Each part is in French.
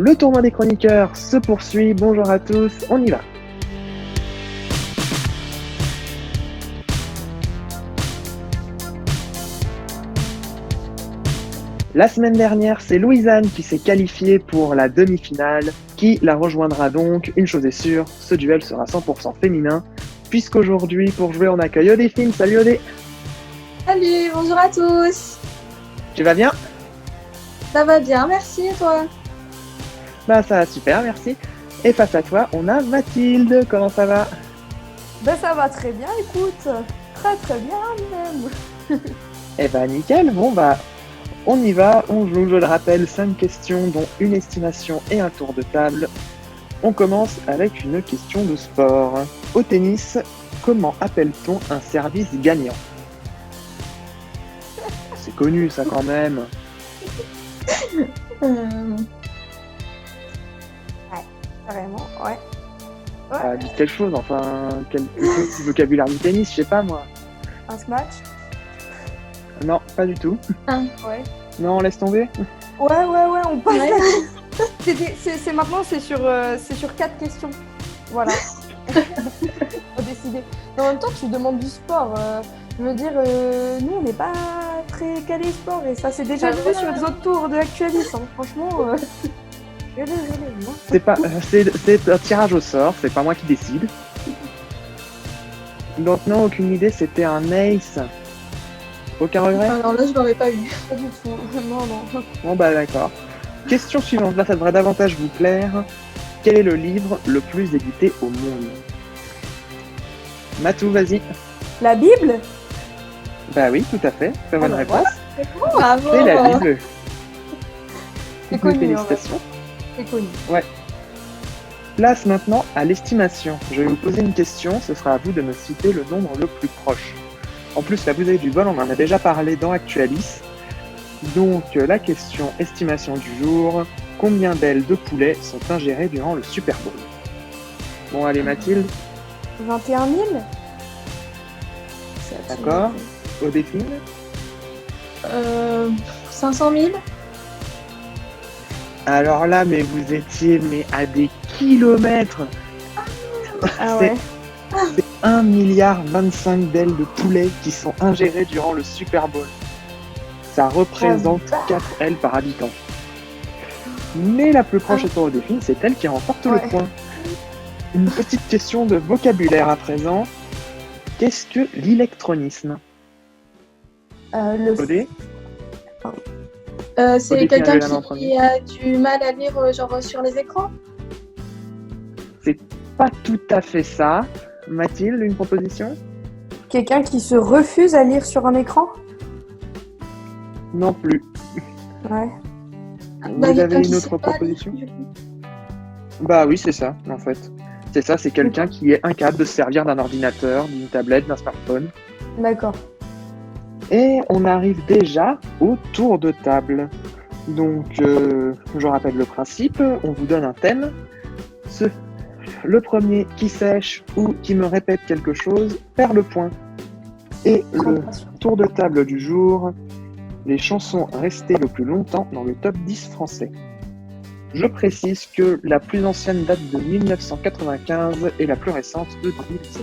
Le tournoi des chroniqueurs se poursuit. Bonjour à tous, on y va. La semaine dernière, c'est Louisanne qui s'est qualifiée pour la demi-finale. Qui la rejoindra donc? Une chose est sûre, ce duel sera 100% féminin. Puisqu'aujourd'hui, pour jouer, on accueille Odéphine. Salut Odé. Salut, bonjour à tous. Tu vas bien? Ça va bien, merci, et toi? Bah ça va super, merci. Et face à toi, on a Mathilde. Comment ça va? Ben ça va très bien, écoute. Très bien même. Eh bah nickel, bon bah on y va, on joue, je le rappelle, 5 questions dont une estimation et un tour de table. On commence avec une question de sport. Au tennis, comment appelle-t-on un service gagnant? C'est connu ça quand même. Carrément, ouais. Ça dit quelque chose, enfin, quel vocabulaire du tennis, je sais pas moi. Un smash? Non, pas du tout. Ouais. Non, laisse tomber. Ouais, on passe Ouais. c'est maintenant, c'est sur 4 questions. Voilà. Faut décider. Mais en même temps, tu demandes du sport. Je veux dire, nous, on n'est pas très calés sport. Et ça, c'est déjà vu sur les autres tours de Actualis. Hein. Franchement, C'est un tirage au sort, c'est pas moi qui décide. Donc non, aucune idée, c'était un ace. Aucun regret? Alors là, je l'aurais pas eu. pas du tout. Non. Bon bah d'accord. Question suivante, là ça devrait davantage vous plaire. Quel est le livre le plus édité au monde? Matou, vas-y. La Bible? Bah oui, tout à fait, très bonne bah réponse. Bravo. C'est la Bible. C'est connu, Félicitations. C'est connu. Place maintenant à l'estimation. Je vais vous poser une question, ce sera à vous de me citer le nombre le plus proche. En plus, là, vous avez du bol, on en a déjà parlé dans Actualis. Donc, la question estimation du jour, combien d'ailes de poulet sont ingérées durant le Super Bowl? Bon, allez Mathilde, 21 000? d'accord. Odéphine, 500 000. alors là, mais vous étiez à des kilomètres. Ah ouais. C'est 1,25 milliard d'ailes de poulet qui sont ingérées durant le Super Bowl. Ça représente 4 ailes par habitant. Mais la plus proche étant Odéphine, c'est elle qui remporte le point. Une petite question de vocabulaire à présent. Qu'est-ce que l'électronisme? Odé? C'est Odéphine quelqu'un avait la main en premier. qui a du mal à lire genre sur les écrans? C'est pas tout à fait ça. Mathilde, une proposition? Quelqu'un qui se refuse à lire sur un écran? Non plus. Ouais. Vous Quelqu'un avez qui une sait autre pas proposition? lire, du coup. Bah oui, c'est ça, en fait. C'est ça, c'est quelqu'un qui est incapable de se servir d'un ordinateur, d'une tablette, d'un smartphone. D'accord. Et on arrive déjà au tour de table. Donc, je rappelle le principe, on vous donne un thème. Le premier qui sèche ou qui me répète quelque chose perd le point. Et le tour de table du jour, les chansons restées le plus longtemps dans le top 10 français. Je précise que la plus ancienne date de 1995 et la plus récente de 2016.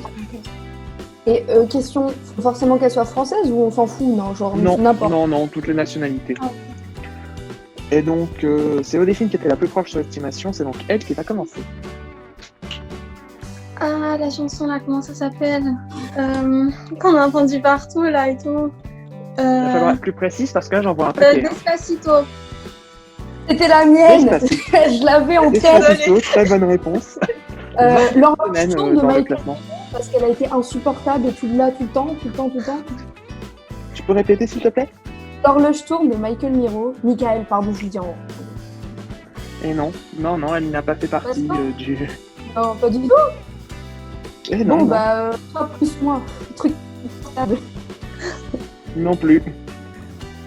Et question, faut forcément qu'elle soit française ou on s'en fout? Non, genre Non, n'importe. non, toutes les nationalités. Ah. Et donc, c'est Odéphine qui était la plus proche sur l'estimation, c'est donc elle qui va commencer. Ah, la chanson là, comment ça s'appelle? Qu'on a entendu partout là et tout. Il va falloir être plus précise parce que là, j'en vois un paquet. Despacito. C'était la mienne. Despacito. Je l'avais en tête. Despacito, très bonne réponse. L'enregistrement Semaine de dans le Michael, classement. parce qu'elle a été insupportable et tout le temps. Tu peux répéter s'il te plaît? L'horloge tourne de Michael, pardon, je dis en... Et non, elle n'a pas fait partie du... Non, pas du tout. Et non, Bon, non, bah, toi plus moi. Truc insupportable. non plus.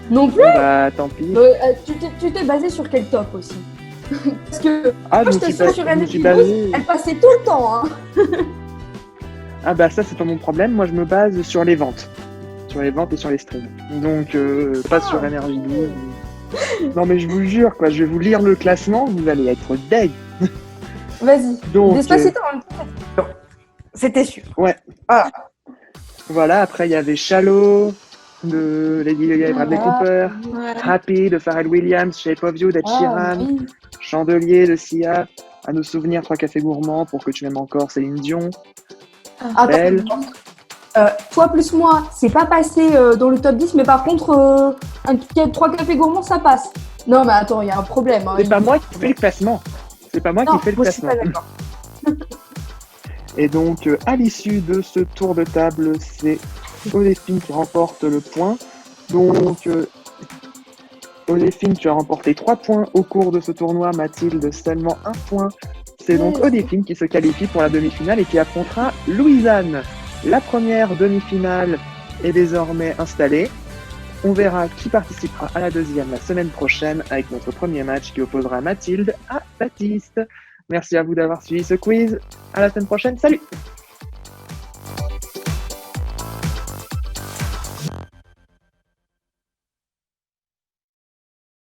Non plus. Bah, tant pis. Tu t'es basé sur quel top aussi? Parce que Ah, moi, je j'étais me sur suis NFI12, basé... elle passait tout le temps, hein. Ah bah ça, c'est pas mon problème. Moi, je me base sur les ventes. Sur les ventes et sur les streams. Donc, pas sur Énergie 12. Non, mais je vous jure, quoi, je vais vous lire le classement, vous allez être deg. Vas-y. Donc, Despacito en même temps. C'était sûr. ouais. Ah. Voilà, après, il y avait Shallow de Lady Gaga et Bradley Cooper, Ouais. Happy de Pharrell Williams, Shape of You d'Ed Sheeran, oui. Chandelier de Sia, À nos souvenirs, 3 cafés gourmands, Pour que tu m'aimes encore, Céline Dion, Belle. Toi plus moi, c'est pas passé dans le top 10, mais par contre, 3 cafés gourmands, ça passe. Non, mais attends, il y a un problème. Hein. C'est pas moi qui fais le classement. C'est pas moi Non, qui fais le moi, je suis classement. pas d'accord. Et donc, à l'issue de ce tour de table, c'est Odéphine qui remporte le point. Donc, Odéphine, tu as remporté 3 points au cours de ce tournoi. Mathilde, seulement 1 point. C'est donc Odéphine qui se qualifie pour la demi-finale et qui affrontera Louisanne. La première demi-finale est désormais installée. On verra qui participera à la deuxième la semaine prochaine avec notre premier match qui opposera Mathilde à Baptiste. Merci à vous d'avoir suivi ce quiz. À la semaine prochaine. Salut!